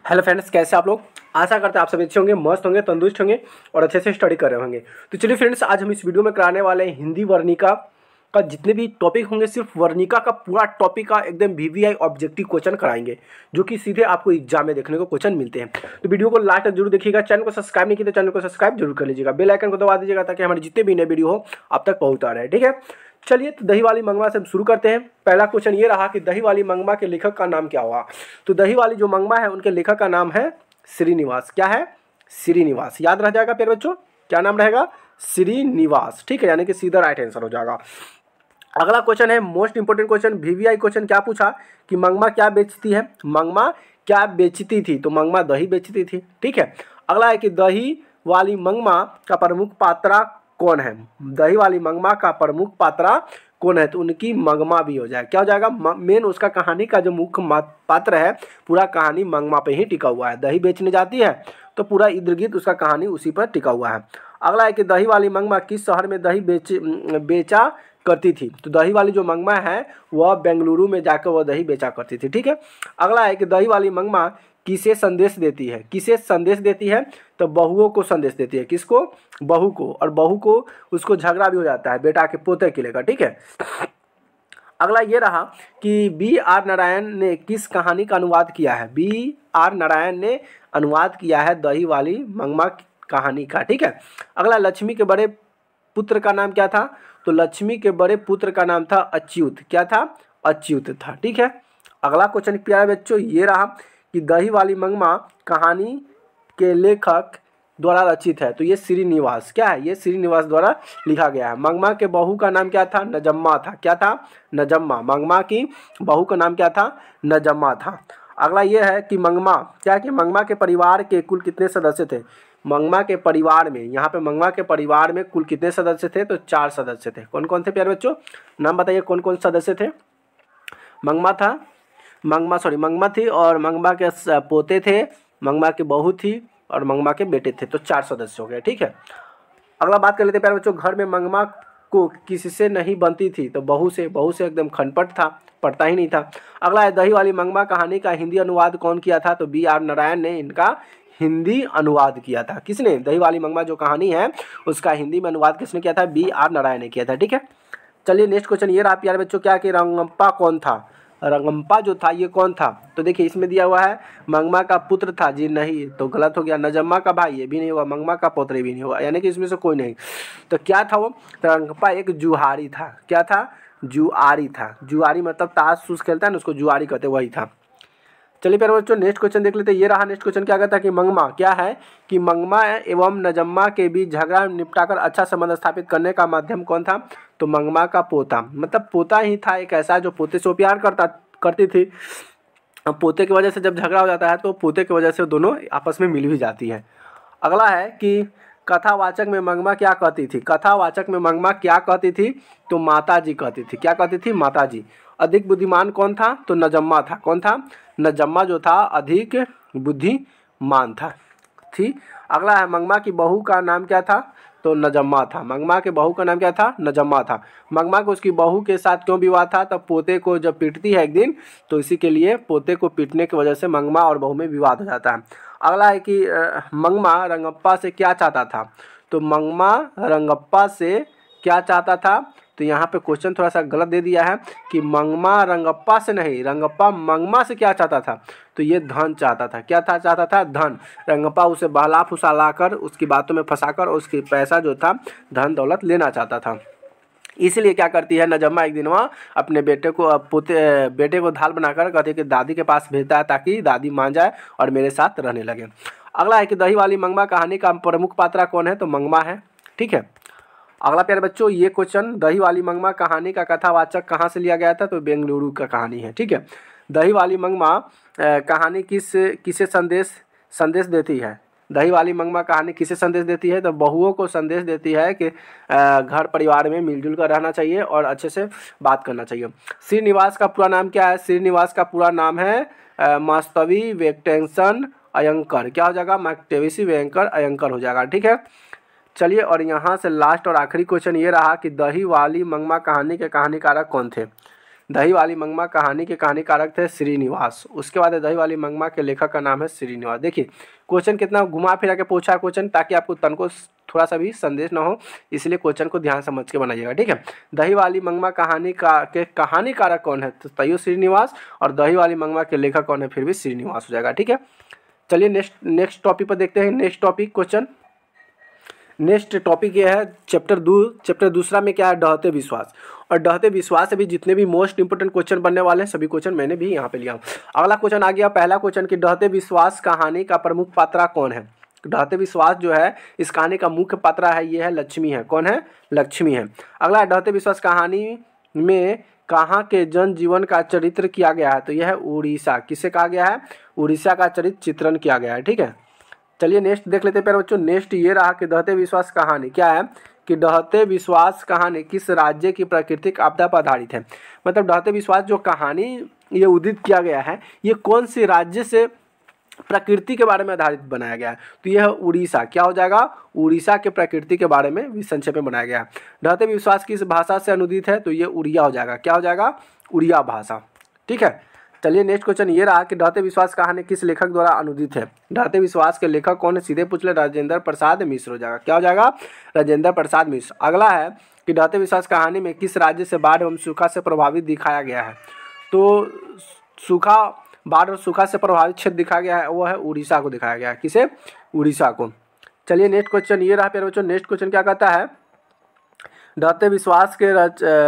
Hello friends, कैसे आप लोग। आशा करते हैं आप सभी अच्छे होंगे, मस्त होंगे, तंदुरुस्त होंगे और अच्छे से स्टडी कर रहे होंगे। तो चलिए फ्रेंड्स, आज हम इस वीडियो में कराने वाले हैं हिंदी वर्णिका का जितने भी टॉपिक होंगे, सिर्फ वर्णिका का पूरा टॉपिक का एकदम वीवीआई ऑब्जेक्टिव क्वेश्चन कराएंगे, जो कि सीधे आपको एग्जाम में देखने को क्वेश्चन मिलते हैं। तो वीडियो को लास्ट तक जरूर देखिएगा। चैनल को सब्सक्राइब नहीं किया तो चैनल को सब्सक्राइब जरूर कर लीजिएगा, बेल आइकन को दबा दीजिएगा ताकि हमारे जितने भी नए वीडियो हो आप तक पहुंचा रहे हैं। ठीक है, चलिए तो दही वाली मंगमा से हम शुरू करते हैं। पहला क्वेश्चन ये रहा कि दही वाली मंगमा के लेखक का नाम क्या हुआ। तो दही वाली जो मंगमा है उनके लेखक का नाम है श्रीनिवास। क्या है? श्रीनिवास। याद रह जाएगा प्यारे बच्चों, क्या नाम रहेगा? श्रीनिवास। ठीक है, यानी कि सीधा राइट आंसर हो जाएगा। अगला क्वेश्चन है most important question, VVI question. क्या पूछा कि मंगमा क्या बेचती है? मंगमा क्या बेचती थी? तो मंगमा दही बेचती थी। ठीक है। अगला है कि दही वाली मंगमा का प्रमुख पात्रा कौन है? दही वाली मंगमा का प्रमुख पात्रा कौन है? तो उनकी मंगमा भी हो जाएगा। क्या हो जाएगा? मेन उसका कहानी का जो मुख्य पात्र है, पूरा कहानी मंगमा पे ही टिका हुआ है। दही बेचने जाती है तो पूरा इर्द गिर्द उसका कहानी उसी पर टिका हुआ है। अगला है कि दही वाली मंगमा किस शहर में दही बेचा करती थी? तो दही वाली जो मंगमा है वह बेंगलुरु में जाकर वह दही बेचा करती थी। ठीक है। अगला है कि दही वाली मंगमा किसे संदेश देती है? किसे संदेश देती है? तो बहुओं को संदेश देती है। किसको? बहू को। और बहू को उसको झगड़ा भी हो जाता है बेटा के पोते के लेकर। ठीक है। अगला ये रहा कि बी आर नारायण ने किस कहानी का अनुवाद किया है? बी आर नारायण ने अनुवाद किया है दही वाली मंगमा कहानी का। ठीक है। अगला, लक्ष्मी के बड़े पुत्र का नाम क्या था? तो लक्ष्मी के बड़े पुत्र का नाम था अच्युत। क्या था? अच्युत था। ठीक है। अगला क्वेश्चन प्यारे बच्चों ये रहा कि दही वाली मंगमा कहानी के लेखक द्वारा रचित है। तो ये श्रीनिवास। क्या है? ये श्रीनिवास द्वारा लिखा गया है। मंगमा के बहू का नाम क्या था? नजम्मा था। क्या था? नजम्मा। मंगमा की बहू का नाम क्या था? नजम्मा था। अगला ये है कि मंगमा क्या कि मंगमा के परिवार के कुल कितने सदस्य थे? मंगमा के परिवार में, यहाँ पे मंगमा के परिवार में कुल कितने सदस्य थे? तो 4 सदस्य थे। कौन कौन थे प्यारे बच्चों? नाम बताइए, कौन कौन सदस्य थे? मंगमा थी और मंगमा के पोते थे, मंगमा की बहू थी और मंगमा के बेटे थे। तो 4 सदस्य हो गए। ठीक है। अगला बात कर लेते हैं प्यारे बच्चों, घर में मंगमा को किससे नहीं बनती थी? तो बहू से। बहू से एकदम खनपट था, पढ़ता ही नहीं था। अगला है दही वाली मंगमा कहानी का हिंदी अनुवाद कौन किया था? तो बी आर नारायण ने इनका हिंदी अनुवाद किया था। किसने? दही वाली मंगमा जो कहानी है उसका हिंदी में अनुवाद किसने किया था? बी आर नारायण ने किया था। ठीक है। चलिए नेक्स्ट क्वेश्चन ये रहा प्यारे बच्चों, क्या कि रंगम्पा कौन था? रंगम्पा जो था ये कौन था? तो देखिए इसमें दिया हुआ है मंगमा का पुत्र था। जी नहीं, तो गलत हो गया। नजम्मा का भाई, ये भी नहीं हुआ। मंगमा का पौत्र भी नहीं हुआ, यानी कि इसमें से कोई नहीं। तो क्या था वो? तो रंगम्पा एक जुआरी था। क्या था? जुआरी था। जुआरी मतलब ताश सूस खेलता है ना, उसको जुआरी कहते, वही था। चलिए प्यारे बच्चों नेक्स्ट क्वेश्चन देख लेते हैं। ये रहा नेक्स्ट क्वेश्चन, क्या कहता है कि मंगमा क्या है कि मंगमा एवं नजम्मा के बीच झगड़ा निपटाकर अच्छा संबंध स्थापित करने का माध्यम कौन था? तो मंगमा का पोता, मतलब पोता ही था एक ऐसा जो पोते से प्यार करती थी। अब पोते की वजह से जब झगड़ा हो जाता है तो पोते की वजह से दोनों आपस में मिल भी जाती है। अगला है कि कथावाचक में मंगमा क्या कहती थी? कथावाचक में मंगमा क्या कहती थी? तो माता जी कहती थी। क्या कहती थी? माता जी। अधिक बुद्धिमान कौन था? तो नजम्मा था। कौन था? नजम्मा जो था अधिक बुद्धिमान था। थी। अगला है मंगमा की बहू का नाम क्या था? तो नजम्मा था। मंगमा के बहू का नाम क्या था? नजम्मा था। मंगमा को उसकी बहू के साथ क्यों विवाद था? तब पोते को जब पीटती है एक दिन, तो इसी के लिए पोते को पीटने की वजह से मंगमा और बहू में विवाद हो जाता है। अगला है कि मंगमा रंगप्पा से क्या चाहता था? तो मंगमा रंगप्पा से क्या चाहता था? तो यहाँ पे क्वेश्चन थोड़ा सा गलत दे दिया है कि मंगमा रंगप्पा से नहीं, रंगप्पा मंगमा से क्या चाहता था? तो ये धन चाहता था। क्या था? चाहता था धन। रंगप्पा उसे बहला फुसला कर उसकी बातों में फंसाकर उसकी पैसा जो था धन दौलत लेना चाहता था। इसलिए क्या करती है नजम्मा, एक दिन वहाँ अपने बेटे को धाल बनाकर कहती है कि दादी के पास भेजता है ताकि दादी मान जाए और मेरे साथ रहने लगे। अगला है कि दही वाली मंगमा कहानी का प्रमुख पात्रा कौन है? तो मंगमा है। ठीक है। अगला प्यारे बच्चों ये क्वेश्चन, दही वाली मंगमा कहानी का कथावाचक कहाँ से लिया गया था? तो बेंगलुरु का कहानी है। ठीक है। दही वाली मंगमा कहानी किसे संदेश देती है? दही वाली मंगमा कहानी किसे संदेश देती है? तो बहुओं को संदेश देती है कि घर परिवार में मिलजुल कर रहना चाहिए और अच्छे से बात करना चाहिए। श्रीनिवास का पूरा नाम क्या है? श्रीनिवास का पूरा नाम है मास्तवी वेंकटेशन अयंकर। क्या हो जाएगा? मास्टोवी वेंकर अयंकर हो जाएगा। ठीक है। चलिए और यहाँ से लास्ट और आखिरी क्वेश्चन ये रहा कि दही वाली मंगमा कहानी के कहानीकारक कौन थे? दही वाली मंगमा कहानी के कहानीकारक थे श्रीनिवास। उसके बाद दही वाली मंगमा के लेखक का नाम है श्रीनिवास। देखिए क्वेश्चन कितना घुमा फिरा के पूछा क्वेश्चन, ताकि आपको तन को थोड़ा सा भी संदेश ना हो, इसलिए क्वेश्चन को ध्यान समझ के बनाइएगा, ठीक है। दही वाली मंगमा कहानी के कहानीकारक कौन है, तो तैयो श्रीनिवास, और दही वाली मंगमा के लेखक कौन है, फिर भी श्रीनिवास हो जाएगा, ठीक है। चलिए नेक्स्ट टॉपिक पर देखते हैं। Next topic question, next topic ये है चैप्टर दूसरा में क्या है, डहते विश्वास। और डहते विश्वास से भी जितने भी मोस्ट इंपोर्टेंट क्वेश्चन बनने वाले हैं, सभी क्वेश्चन मैंने भी यहाँ पे लिया हूँ। अगला क्वेश्चन आ गया, पहला क्वेश्चन कि डहते विश्वास कहानी का प्रमुख पात्रा कौन है। डहते विश्वास जो है इस कहानी का मुख्य पात्रा है, ये है लक्ष्मी है। कौन है, लक्ष्मी है। अगला डहते विश्वास कहानी में कहाँ के जन जीवन का चरित्र किया गया है, तो यह है उड़ीसा। किसे कहा गया है, उड़ीसा का चरित्र चित्रण किया गया है, ठीक है। चलिए नेक्स्ट देख लेते हैं प्यारे बच्चों। नेक्स्ट ये रहा कि डहते विश्वास कहानी क्या है, कि डहते विश्वास कहानी किस राज्य की प्राकृतिक आपदा पर आधारित है। मतलब डहते विश्वास जो कहानी ये उदित किया गया है, ये कौन से राज्य से प्रकृति के बारे में आधारित बनाया गया है, तो यह उड़ीसा। क्या हो जाएगा, उड़ीसा के प्रकृति के बारे में संक्षेप में बनाया गया है। डहते विश्वास किस भाषा से अनुदित है, तो ये उड़िया हो जाएगा। क्या हो जाएगा, उड़िया भाषा, ठीक है। चलिए नेक्स्ट क्वेश्चन ये रहा कि डहते विश्वास कहानी किस लेखक द्वारा अनुदित है। डहते विश्वास के लेखक कौन है, सीधे पूछ ले, राजेंद्र प्रसाद मिश्र हो जाएगा। क्या हो जाएगा, राजेंद्र प्रसाद मिश्र। अगला है कि डहते विश्वास कहानी में किस राज्य से बाढ़ एवं सूखा से प्रभावित दिखाया गया है, तो बाढ़ और सूखा से प्रभावित क्षेत्र दिखाया गया है, वो है उड़ीसा को दिखाया गया है। किसे, उड़ीसा को। चलिए नेक्स्ट क्वेश्चन ये रहा प्यारे बच्चों। नेक्स्ट क्वेश्चन क्या कहता है, डहते विश्वास के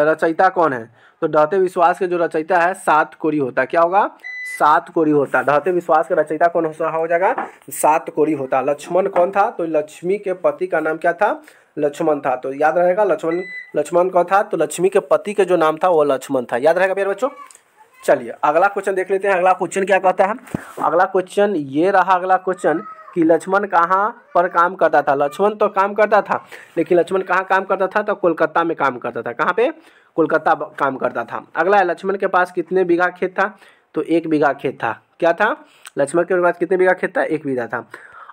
रचयिता कौन है, तो डहते विश्वास के जो रचयिता है सातकोरी होता। क्या होगा, सातकोरी होता। डहते विश्वास का रचयिता कौन हो जाएगा, सातकोरी होता। लक्ष्मण कौन था, तो लक्ष्मी के पति का नाम क्या था, लक्ष्मण था। तो याद रहेगा लक्ष्मण कौन था, तो लक्ष्मी के पति का जो नाम था वो लक्ष्मण था। याद रहेगा प्यारे बच्चों। चलिए अगला क्वेश्चन देख लेते हैं। अगला क्वेश्चन क्या कहता है, अगला क्वेश्चन ये रहा। अगला क्वेश्चन कि लक्ष्मण कहाँ पर काम करता था। लक्ष्मण तो काम करता था, लेकिन लक्ष्मण कहाँ काम करता था, तो कोलकाता में काम करता था। कहाँ पे, कोलकाता काम करता था। अगला है लक्ष्मण के पास कितने बीघा खेत था, तो 1 बीघा खेत था। क्या था, लक्ष्मण के पास कितने बीघा खेत था, 1 बीघा था।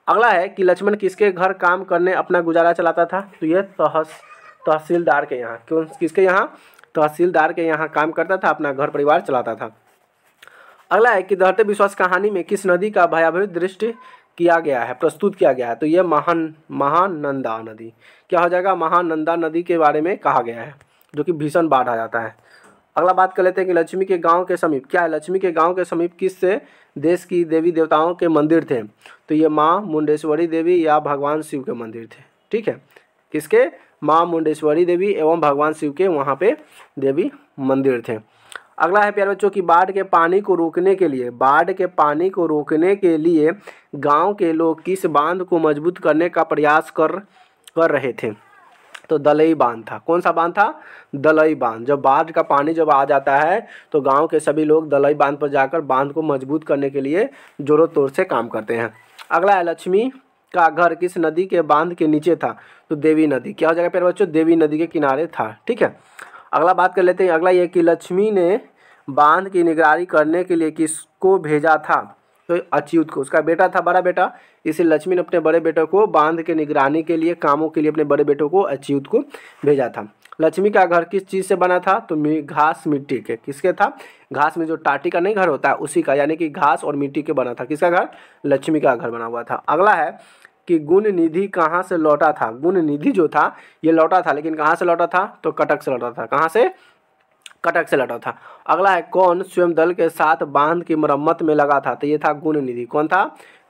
अगला है कि लक्ष्मण किसके घर काम करने अपना गुजारा चलाता था, तो ये तहसीलदार के यहाँ। क्यों, किसके यहाँ, तहसीलदार के यहाँ काम करता था, अपना घर परिवार चलाता था। अगला है कि डहते विश्वास कहानी में किस नदी का भयावह दृश्य किया गया है, प्रस्तुत किया गया है, तो यह महानंदा नदी। क्या हो जाएगा, महानंदा नदी के बारे में कहा गया है, जो कि भीषण बाढ़ आ जाता है। अगला बात कर लेते हैं कि लक्ष्मी के गांव के समीप क्या है। लक्ष्मी के गांव के समीप किस देश की देवी देवताओं के मंदिर थे, तो ये माँ मुंडेश्वरी देवी या भगवान शिव के मंदिर थे, ठीक है। किसके, माँ मुंडेश्वरी देवी एवं भगवान शिव के वहाँ पे देवी मंदिर थे। अगला है प्यारे बच्चों की बाढ़ के पानी को रोकने के लिए गांव के लोग किस बांध को मजबूत करने का प्रयास कर रहे थे, तो दलई बांध था। कौन सा बांध था, दलई बांध। जब बाढ़ का पानी जब आ जाता है तो गांव के सभी लोग दलई बांध पर जाकर बांध को मजबूत करने के लिए जोरों तोर से काम करते हैं। अगला है लक्ष्मी का घर किस नदी के बांध के नीचे था, तो देवी नदी। क्या हो जाएगा प्यारे बच्चों, देवी नदी के किनारे था, ठीक है। अगला बात कर लेते हैं। अगला ये कि लक्ष्मी ने बांध की निगरानी करने के लिए किसको भेजा था, तो अच्युत को। उसका बेटा था, बड़ा बेटा, इसलिए लक्ष्मी ने अपने बड़े बेटे को बांध की निगरानी के लिए कामों के लिए अपने बड़े बेटों को अच्युत को भेजा था। लक्ष्मी का घर किस चीज़ से बना था, तो घास मिट्टी के। किसके था, घास में जो टाटी का नहीं घर होता है उसी का, यानी कि घास और मिट्टी के बना था। किसका घर, लक्ष्मी का घर बना हुआ था। अगला है कि गुण निधि कहाँ से लौटा था। गुण निधि जो था ये लौटा था, लेकिन कहाँ से लौटा था, तो कटक से लौटा था। कहाँ से, कटक से लौटा था। अगला है कौन स्वयं दल के साथ बांध की मरम्मत में लगा था, तो ये था गुण निधि। कौन था,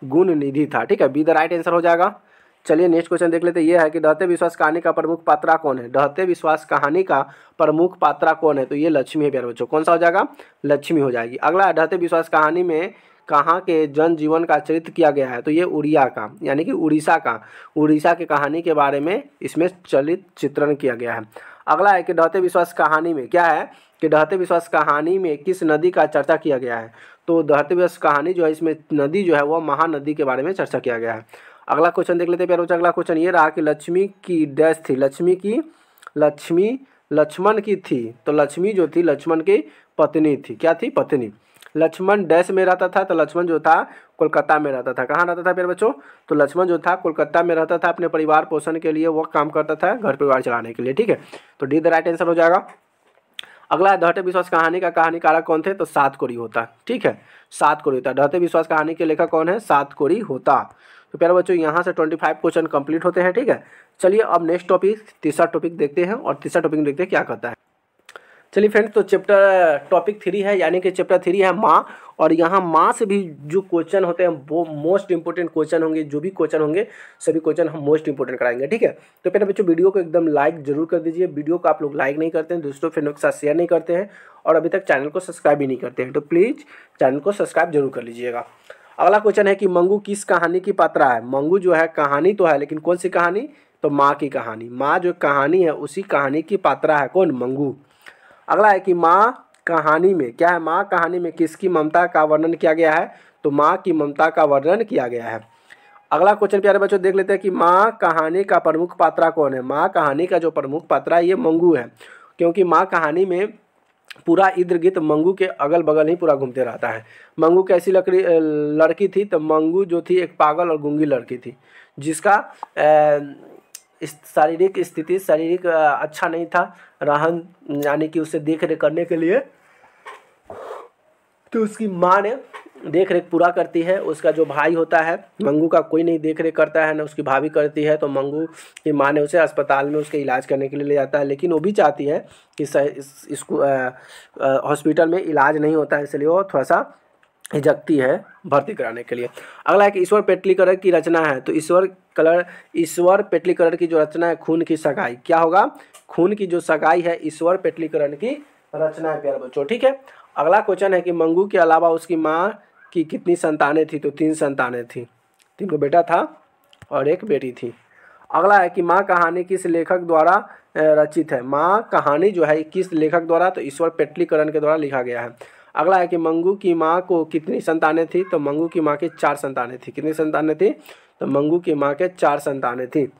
गुण निधि था, ठीक है। बी द राइट आंसर हो जाएगा। चलिए नेक्स्ट क्वेश्चन देख लेते हैं। ये है कि डहते विश्वास कहानी का प्रमुख पात्रा कौन है। डहते विश्वास कहानी का प्रमुख पात्रा कौन है, तो ये लक्ष्मी है प्यारे बच्चों। कौन सा हो जाएगा, लक्ष्मी हो जाएगी। अगला है डहते विश्वास कहानी में कहाँ के जनजीवन का चरित्र किया गया है, तो ये उड़िया का, यानी कि उड़ीसा का। उड़ीसा की कहानी के बारे में इसमें चित्रण किया गया है। अगला है कि डहते विश्वास कहानी में क्या है, कि डहते विश्वास कहानी में किस नदी का चर्चा किया गया है, तो डहते विश्वास कहानी जो है इसमें नदी जो है वह महानदी के बारे में चर्चा किया गया है। अगला क्वेश्चन देख लेते हैं प्यारे बच्चों। अगला क्वेश्चन ये रहा कि लक्ष्मी की डैश थी। लक्ष्मी लक्ष्मण की थी, तो लक्ष्मी जो थी लक्ष्मण की पत्नी थी। क्या थी, पत्नी। लक्ष्मण डैश में रहता था, तो लक्ष्मण जो था कोलकाता में रहता था। कहाँ रहता था प्यारे बच्चों, तो लक्ष्मण जो था कोलकाता में रहता था। अपने परिवार पोषण के लिए वो काम करता था, घर परिवार चलाने के लिए, ठीक है। तो डी द राइट आंसर हो जाएगा। अगला है ढहते विश्वास कहानी का कहानीकारक कौन थे? तो सातकोरी होता, ठीक है, सातकोरी होता। ढहते विश्वास कहानी के लेखक कौन है? सातकोरी होता। तो प्यारे बच्चों यहाँ से 25 क्वेश्चन कंप्लीट होते हैं, ठीक है। चलिए अब नेक्स्ट टॉपिक, तीसरा टॉपिक देखते हैं, और तीसरा टॉपिक देखते हैं क्या कहता है। चलिए फ्रेंड्स, तो टॉपिक 3 है, यानी कि चैप्टर 3 है माँ, और यहाँ माँ से भी जो क्वेश्चन होते हैं वो मोस्ट इंपोर्टेंट क्वेश्चन होंगे। जो भी क्वेश्चन होंगे सभी क्वेश्चन हम मोस्ट इंपोर्टेंट कराएंगे, ठीक है। तो पहले बच्चों वीडियो को एकदम लाइक जरूर कर दीजिए। वीडियो को आप लोग लाइक नहीं करते हैं, दोस्तों फ्रेंडों के साथ शेयर नहीं करते हैं, और अभी तक चैनल को सब्सक्राइब भी नहीं करते हैं, तो प्लीज़ चैनल को सब्सक्राइब जरूर कर लीजिएगा। अगला क्वेश्चन है कि मंगू किस कहानी की पात्रा है? मंगू जो है कहानी तो है, लेकिन कौन सी कहानी? तो माँ की कहानी। माँ जो कहानी है उसी कहानी की पात्रा है कौन? मंगू। अगला है कि माँ कहानी में क्या है? माँ कहानी में किसकी ममता का वर्णन किया गया है? तो माँ की ममता का वर्णन किया गया है। अगला क्वेश्चन प्यारे बच्चों देख लेते हैं कि माँ कहानी का प्रमुख पात्रा कौन है? माँ कहानी का जो प्रमुख पात्रा है ये मंगू है, क्योंकि माँ कहानी में पूरा इर्द गिर्द मंगू के अगल बगल ही पूरा घूमते रहता है। मंगू कैसी लड़की थी? तो मंगू जो थी एक पागल और गूंगी लड़की थी, जिसका शारीरिक स्थिति अच्छा नहीं था, रहन यानी कि उसे देख रेख करने के लिए तो उसकी माँ ने देख रेख पूरा करती है। उसका जो भाई होता है मंगू का कोई नहीं देख रेख करता है, ना उसकी भाभी करती है, तो मंगू की माँ ने उसे अस्पताल में उसके इलाज करने के लिए ले जाता है, लेकिन वो भी चाहती है कि इसको हॉस्पिटल में इलाज नहीं होता है, इसलिए वो थोड़ा सा हिचकती है भर्ती कराने के लिए। अगला है कि ईश्वर पेटलीकर की रचना है, तो ईश्वर पेटलीकर की जो रचना है खून की सगाई, क्या होगा? खून की जो सगाई है ईश्वर पेटलीकर की रचना है प्यारे बच्चों, ठीक है। अगला क्वेश्चन है कि मंगू के अलावा उसकी माँ की कितनी संतानें थी? तो 3 संतानें थी, 3 को बेटा था और एक बेटी थी। अगला है कि माँ कहानी किस लेखक द्वारा रचित है? माँ कहानी जो है किस लेखक द्वारा? तो ईश्वर पेटलीकर के द्वारा लिखा गया है। अगला है कि मंगू की माँ को कितनी संतानें थी? तो मंगू की माँ के 4 संतानें थी। कितनी संतानें थी? तो मंगू की माँ के 4 संतानें थी।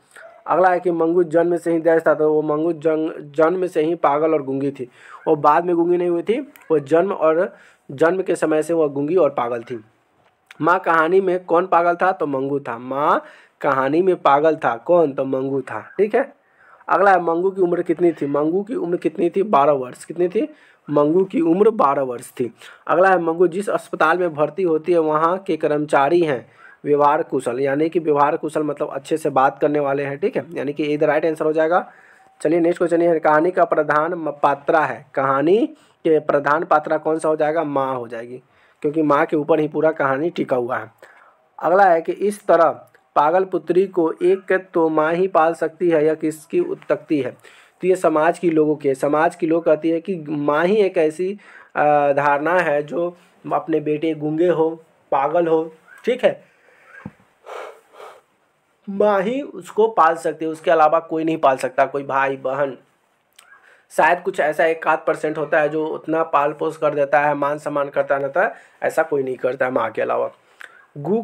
अगला है कि मंगू जन्म से ही दैस था, तो वो मंगू जन्म से ही पागल और गूंगी थी। वो बाद में गूंगी नहीं हुई थी, वो जन्म के समय से वह गूंगी और पागल थी। माँ कहानी में कौन पागल था? तो मंगू था। माँ कहानी में पागल था कौन? तो मंगू था, ठीक है। अगला है मंगू की उम्र कितनी थी? मंगू की उम्र कितनी थी? 12 वर्ष। कितनी थी? मंगू की उम्र 12 वर्ष थी। अगला है मंगू जिस अस्पताल में भर्ती होती है वहाँ के कर्मचारी हैं व्यवहार कुशल, यानी कि व्यवहार कुशल मतलब अच्छे से बात करने वाले हैं, ठीक है, यानी कि इधर राइट आंसर हो जाएगा। चलिए नेक्स्ट क्वेश्चन है कहानी का प्रधान पात्रा है। कहानी के प्रधान पात्रा कौन सा हो जाएगा? माँ हो जाएगी, क्योंकि माँ के ऊपर ही पूरा कहानी टिका हुआ है। अगला है कि इस तरह पागल पुत्री को एक तो माँ ही पाल सकती है या किसकी उत्पत्ति है? तो ये समाज की लोग कहती है कि माँ ही एक ऐसी धारणा है जो अपने बेटे गूंगे हो, पागल हो, ठीक है, माँ ही उसको पाल सकती है, उसके अलावा कोई नहीं पाल सकता, कोई भाई बहन, शायद कुछ ऐसा 1-8% होता है जो उतना पाल पोस कर देता है, मान सम्मान करता रहता है, ऐसा कोई नहीं करता है माँ के अलावा। गू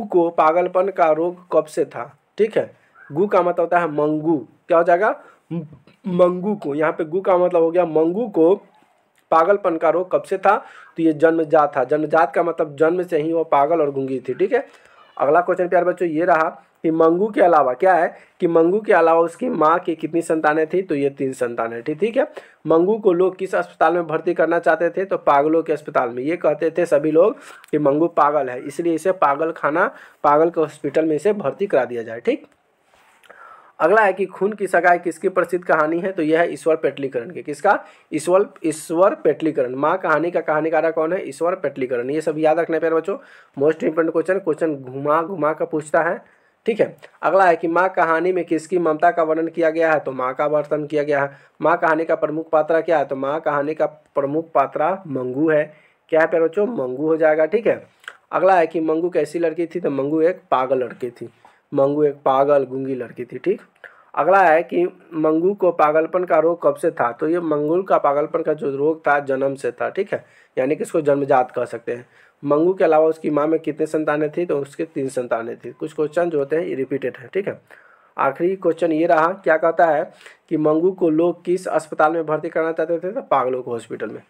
को पागलपन का रोग कब से था? ठीक है, गू का मतलब होता है मंगू, क्या हो जाएगा? मंगू को, यहाँ पे गू का मतलब हो गया मंगू को पागलपन का रोग कब से था? तो ये जन्मजात था। जन्मजात का मतलब जन्म से ही वो पागल और गूंगी थी, ठीक है। अगला क्वेश्चन प्यारे बच्चों ये रहा कि मंगू के अलावा क्या है कि मंगू के अलावा उसकी माँ की कितनी संतानें थी? तो ये 3 संतानें थी, ठीक है। मंगू को लोग किस अस्पताल में भर्ती करना चाहते थे? तो पागलों के अस्पताल में। ये कहते थे सभी लोग कि मंगू पागल है, इसलिए इसे पागल के हॉस्पिटल में इसे भर्ती करा दिया जाए, ठीक। अगला है कि खून की सगाई किसकी प्रसिद्ध कहानी है? तो यह है ईश्वर पेटलीकर की। किसका? ईश्वर पेटलीकर। माँ कहानी का कहानीकार कौन है? ईश्वर पेटलीकर। ये सब याद रखना है प्यारे बच्चों, मोस्ट इंपोर्टेंट क्वेश्चन घुमा कर पूछता है, ठीक है। अगला है कि माँ कहानी में किसकी ममता का वर्णन किया गया है? तो माँ का वर्णन किया गया है। माँ कहानी का प्रमुख पात्रा क्या है? तो माँ कहानी का प्रमुख पात्रा मंगू है। क्या है प्यारे बच्चों? मंगू हो जाएगा, ठीक है। अगला है कि मंगू कैसी लड़की थी? तो मंगू एक पागल लड़की थी। मंगू एक पागल गूंगी लड़की थी, ठीक। अगला है कि मंगू को पागलपन का रोग कब से था? तो ये मंगू का पागलपन का जो रोग था जन्म से था, ठीक है, यानी कि इसको जन्मजात कह सकते हैं। मंगू के अलावा उसकी माँ में कितने संतानें थी? तो उसके 3 संतानें थी। कुछ क्वेश्चन जो होते हैं ये रिपीटेड है, ठीक है। आखिरी क्वेश्चन ये रहा, क्या कहता है कि मंगू को लोग किस अस्पताल में भर्ती करना चाहते थे? तो पागलों को हॉस्पिटल में।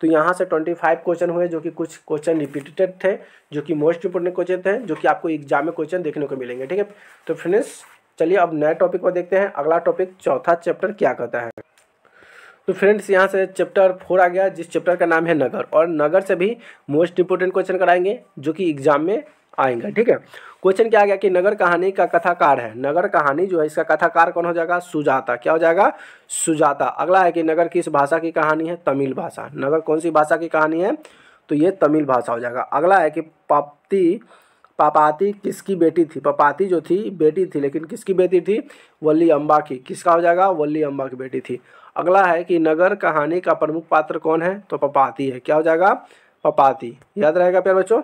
तो यहाँ से 25 क्वेश्चन हुए, जो कि कुछ क्वेश्चन रिपीटेड थे, जो कि मोस्ट इंपोर्टेंट क्वेश्चन थे, जो कि आपको एग्जाम में क्वेश्चन देखने को मिलेंगे, ठीक है। तो फ्रेंड्स चलिए अब नए टॉपिक पर देखते हैं। अगला टॉपिक चौथा चैप्टर क्या कहता है। तो फ्रेंड्स यहाँ से चैप्टर 4 आ गया, जिस चैप्टर का नाम है नगर, और नगर से भी मोस्ट इंपोर्टेंट क्वेश्चन कराएंगे जो कि एग्जाम में आएंगे। ठीक है, क्वेश्चन क्या आ गया कि नगर कहानी का कथाकार है। नगर कहानी जो है इसका कथाकार कौन हो जाएगा? सुजाता। क्या हो जाएगा? सुजाता। अगला है कि नगर किस भाषा की कहानी है? तमिल भाषा। नगर कौन सी भाषा की कहानी है? तो ये तमिल भाषा हो जाएगा। अगला है कि पापाती किसकी बेटी थी? पपाती जो थी बेटी थी, लेकिन किसकी बेटी थी? वल्ली अम्बा की। किसका हो जाएगा? वल्ली अम्बा की बेटी थी। अगला है कि नगर कहानी का प्रमुख पात्र कौन है? तो पपाती है। क्या हो जाएगा? पपाती। याद रहेगा प्यारे बच्चों।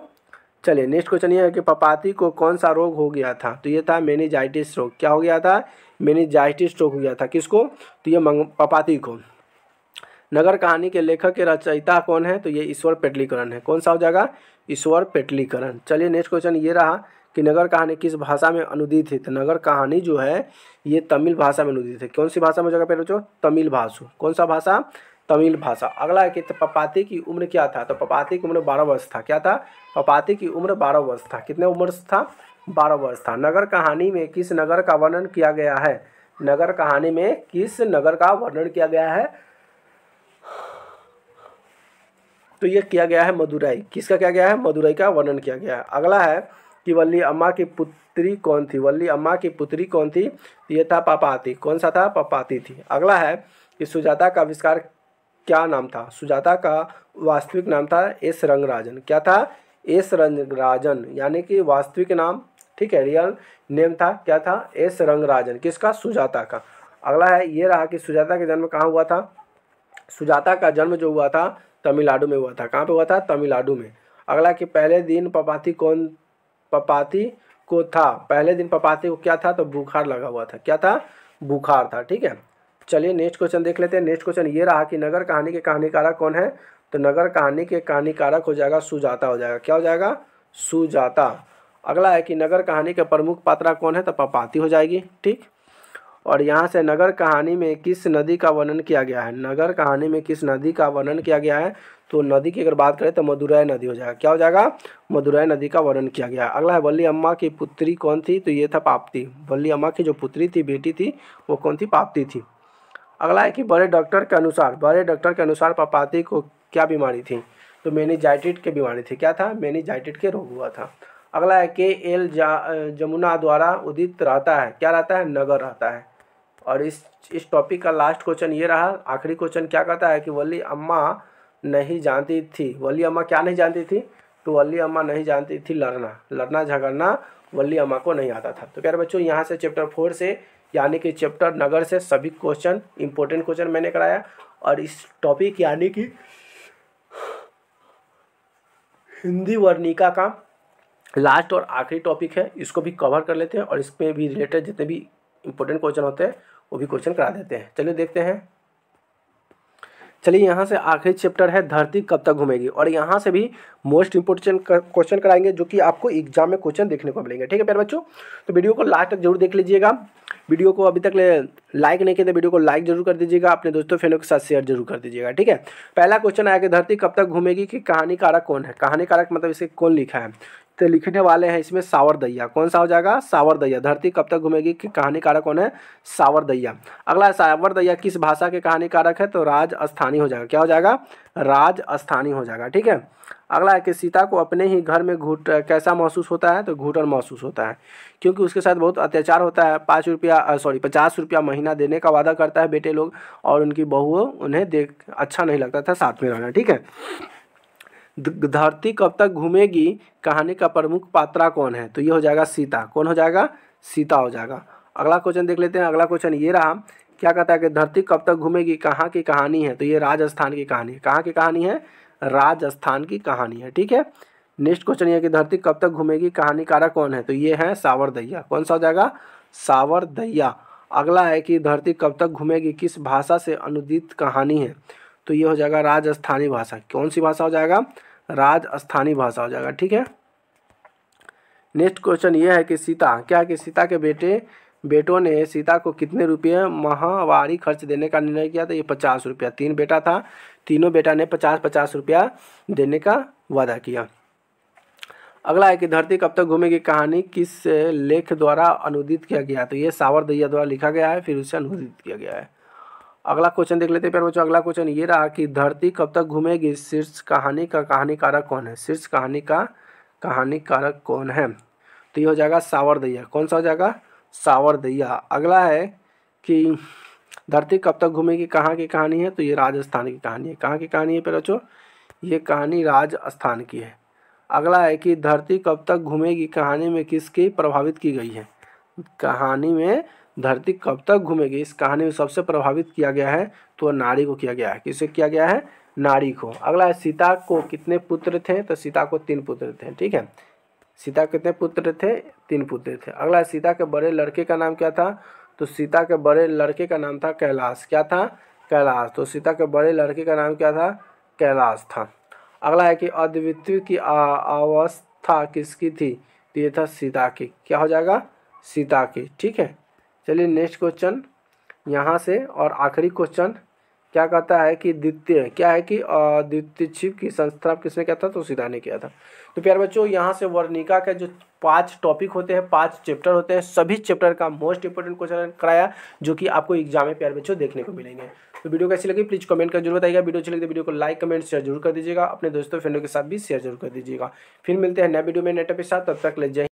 चलिए नेक्स्ट क्वेश्चन ये है कि पपाती को कौन सा रोग हो गया था? तो ये था मेनिंजाइटिस रोग। क्या हो गया था? मेनिंजाइटिस रोग हो गया था। किसको? तो ये पपाती को। नगर कहानी के लेखक के रचयिता कौन है? तो ये ईश्वर पेटलीकरण है। कौन सा हो जाएगा? ईश्वर पेटलीकरण। चलिए नेक्स्ट क्वेश्चन ये रहा कि नगर कहानी किस भाषा में अनुदित है? तो नगर कहानी जो है ये तमिल भाषा में अनुदित है। कौन सी भाषा में हो जाएगा प्यारे बच्चों? तमिल भाषा। कौन सा भाषा? तमिल भाषा। अगला है कि पपाती की उम्र क्या था? तो पपाती की उम्र 12 वर्ष था। क्या था? पपाती की उम्र 12 वर्ष था। कितने उम्र था? 12 वर्ष था। नगर कहानी में किस नगर का वर्णन किया गया है? नगर कहानी में किस नगर का वर्णन किया गया है? तो ये किया गया है मदुरई। किसका किया गया है? मदुरई का वर्णन किया गया है। अगला है कि वल्ली अम्मा की पुत्री कौन थी? वल्ली अम्मा की पुत्री कौन थी? ये था पपाती। कौन सा था? पपाती थी। अगला है कि सुजाता का आविष्कार क्या नाम था? सुजाता का वास्तविक नाम था एस रंगराजन। क्या था? एस रंगराजन, यानी कि वास्तविक नाम, ठीक है, रियल नेम था। क्या था? एस रंगराजन। किसका? सुजाता का। अगला है ये रहा कि सुजाता का जन्म कहाँ हुआ था? सुजाता का जन्म जो हुआ था तमिलनाडु में हुआ था। कहाँ पे हुआ था? तमिलनाडु में। अगला कि पहले दिन पपाती को था? पहले दिन पपाती को क्या था? तो बुखार लगा हुआ था। क्या था? बुखार था। ठीक है, चलिए नेक्स्ट क्वेश्चन देख लेते हैं। नेक्स्ट क्वेश्चन ये रहा कि नगर कहानी के कहानीकारक कौन है? तो नगर कहानी के कहानीकारक हो जाएगा सुजाता हो जाएगा। क्या हो जाएगा? सुजाता। अगला है कि नगर कहानी के प्रमुख पात्रा कौन है? तो पपाती हो जाएगी। ठीक, और यहाँ से नगर कहानी में किस नदी का वर्णन किया गया है? नगर कहानी में किस नदी का वर्णन किया गया है? तो नदी की अगर बात करें तो मदुरै नदी हो जाएगा। क्या हो जाएगा? मदुरै नदी का वर्णन किया गया है। अगला है वल्ली अम्मा की पुत्री कौन थी? तो ये था पाप्ती। वल्ली अम्मा की जो पुत्री थी, बेटी थी, वो कौन थी? पाप्ती थी। अगला है कि बड़े डॉक्टर के अनुसार पपाती को क्या बीमारी थी? तो मेनिंजाइटिस की बीमारी थी। क्या था? मेनिंजाइटिस के रोग हुआ था। अगला है के एल जमुना द्वारा उदित रहता है। क्या रहता है? नगर रहता है। और इस टॉपिक का लास्ट क्वेश्चन ये रहा, आखिरी क्वेश्चन क्या कहता है कि वल्ली अम्मा नहीं जानती थी। वल्ली अम्मा क्या नहीं जानती थी? तो वल्ली अम्मा नहीं जानती थी लड़ना झगड़ना वल्ली अम्मा को नहीं आता था। तो प्यारे बच्चों यहाँ से चैप्टर 4 से, यानी कि चैप्टर नगर से सभी क्वेश्चन, इंपॉर्टेंट क्वेश्चन मैंने कराया। और इस टॉपिक यानी कि हिंदी वर्णिका का लास्ट और आखिरी टॉपिक है, इसको भी कवर कर लेते हैं और इसमें भी रिलेटेड जितने भी इंपॉर्टेंट क्वेश्चन होते हैं वो भी क्वेश्चन करा देते हैं। चलिए देखते हैं। चलिए यहाँ से आखिरी चैप्टर है धरती कब तक घूमेगी, और यहाँ से भी मोस्ट इंपोर्टेंट क्वेश्चन कराएंगे जो कि आपको एग्जाम में क्वेश्चन देखने को मिलेंगे। ठीक है प्यारे बच्चों, तो वीडियो को लास्ट तक जरूर देख लीजिएगा। वीडियो को अभी तक लाइक नहीं किया तो वीडियो को लाइक जरूर कर दीजिएगा, अपने दोस्तों फ्रेंडों के साथ शेयर जरूर कर दीजिएगा। ठीक है, पहला क्वेश्चन आया कि धरती कब तक घूमेगी कि कहानीकारक कौन है? कहानीकारक मतलब इसे कौन लिखा है? तो लिखने वाले हैं इसमें सावरदैया। कौन सा हो जाएगा? सावरदैया। धरती कब तक घूमेगी कि कहानीकारक कौन है? सावरदैया। अगला सावरदैया किस भाषा के कहानीकारक है? तो राजस्थानी हो जाएगा। क्या हो जाएगा? राजस्थानी हो जाएगा। ठीक है, अगला है कि सीता को अपने ही घर में कैसा महसूस होता है? तो घुटन महसूस होता है, क्योंकि उसके साथ बहुत अत्याचार होता है। 50 रुपया महीना देने का वादा करता है बेटे लोग, और उनकी बहुओं उन्हें अच्छा नहीं लगता था साथ में रहना। ठीक है, धरती कब तक घूमेगी कहानी का प्रमुख पात्रा कौन है? तो ये हो जाएगा सीता। कौन हो जाएगा? सीता हो जाएगा। अगला क्वेश्चन देख लेते हैं। अगला क्वेश्चन ये रहा, क्या कहता है कि धरती कब तक घूमेगी कहाँ की कहानी है? तो ये राजस्थान की कहानी है। कहाँ की कहानी है? राजस्थान की कहानी है। ठीक है, नेक्स्ट क्वेश्चन ये कि धरती कब तक घूमेगी कहानीकारक कौन है? तो ये है सावरदैया। कौन सा हो जाएगा? सावरदैया। अगला है कि धरती कब तक घूमेगी किस भाषा से अनुदित कहानी है? तो ये हो जाएगा राजस्थानी भाषा। कौन सी भाषा हो जाएगा? राजस्थानी भाषा हो जाएगा। ठीक है, नेक्स्ट क्वेश्चन ये है कि सीता, क्या है कि सीता के बेटों ने सीता को कितने रुपये माहवारी खर्च देने का निर्णय किया? तो ये 50 रुपया। 3 बेटा था, तीनों बेटा ने 50-50 रुपया देने का वादा किया। अगला है कि धरती कब तक घूमेगी कहानी किस लेख द्वारा अनुदित किया गया? तो ये सावरदैया द्वारा लिखा गया है, फिर उसे अनुदित किया गया है। अगला क्वेश्चन देख लेते हैं प्यारे बच्चों। अगला क्वेश्चन ये रहा कि धरती कब तक घूमेगी, शीर्ष कहानी का कहानीकारक कौन है। शीर्ष कहानी का कहानीकारक कौन है, तो ये हो जाएगा सावरदैया। कौन सा हो जाएगा, सावरदैया। अगला है कि धरती कब तक घूमेगी कहाँ की कहानी है, तो ये राजस्थान की कहानी है। कहाँ की कहानी है प्यारे बच्चों, ये कहानी राजस्थान की है। अगला है कि धरती कब तक घूमेगी कहानी में किसकी प्रभावित की गई है। कहानी में धरती कब तक घूमेगी, इस कहानी में सबसे प्रभावित किया गया है तो नारी को किया गया है। किसे किया गया है, नारी को। अगला है सीता को कितने पुत्र थे, तो सीता को 3 पुत्र थे। ठीक है, सीता कितने पुत्र थे, 3 पुत्र थे। अगला है सीता के बड़े लड़के का नाम क्या था, तो सीता के बड़े लड़के का नाम था कैलाश। क्या था, कैलाश। तो सीता के बड़े लड़के का नाम क्या था, कैलाश था। अगला है कि अद्वितीय की अवस्था किसकी थी, तो ये था सीता की। क्या हो जाएगा, सीता की। ठीक है, चलिए नेक्स्ट क्वेश्चन यहाँ से। और आखिरी क्वेश्चन क्या कहता है कि द्वितीय क्या है कि द्वितीय की संस्थापना किसने किया था, तो सीता ने किया था। तो प्यारे बच्चों यहाँ से वर्णिका के जो 5 टॉपिक होते हैं, 5 चैप्टर होते हैं, सभी चैप्टर का मोस्ट इंपोर्टेंट क्वेश्चन कराया जो कि आपको एग्जाम में प्यारे बच्चों देखने को मिलेंगे। तो वीडियो कैसी लगी प्लीज़ कमेंट कर जरूर बताइएगा। वीडियो अच्छी लगी तो वीडियो को लाइक कमेंट शेयर जरूर कर दीजिएगा। अपने दोस्तों फ्रेंडों के साथ भी शेयर जरूर कर दीजिएगा। फिर मिलते हैं नए वीडियो में नए टॉपिक के साथ, तब तक ले जय।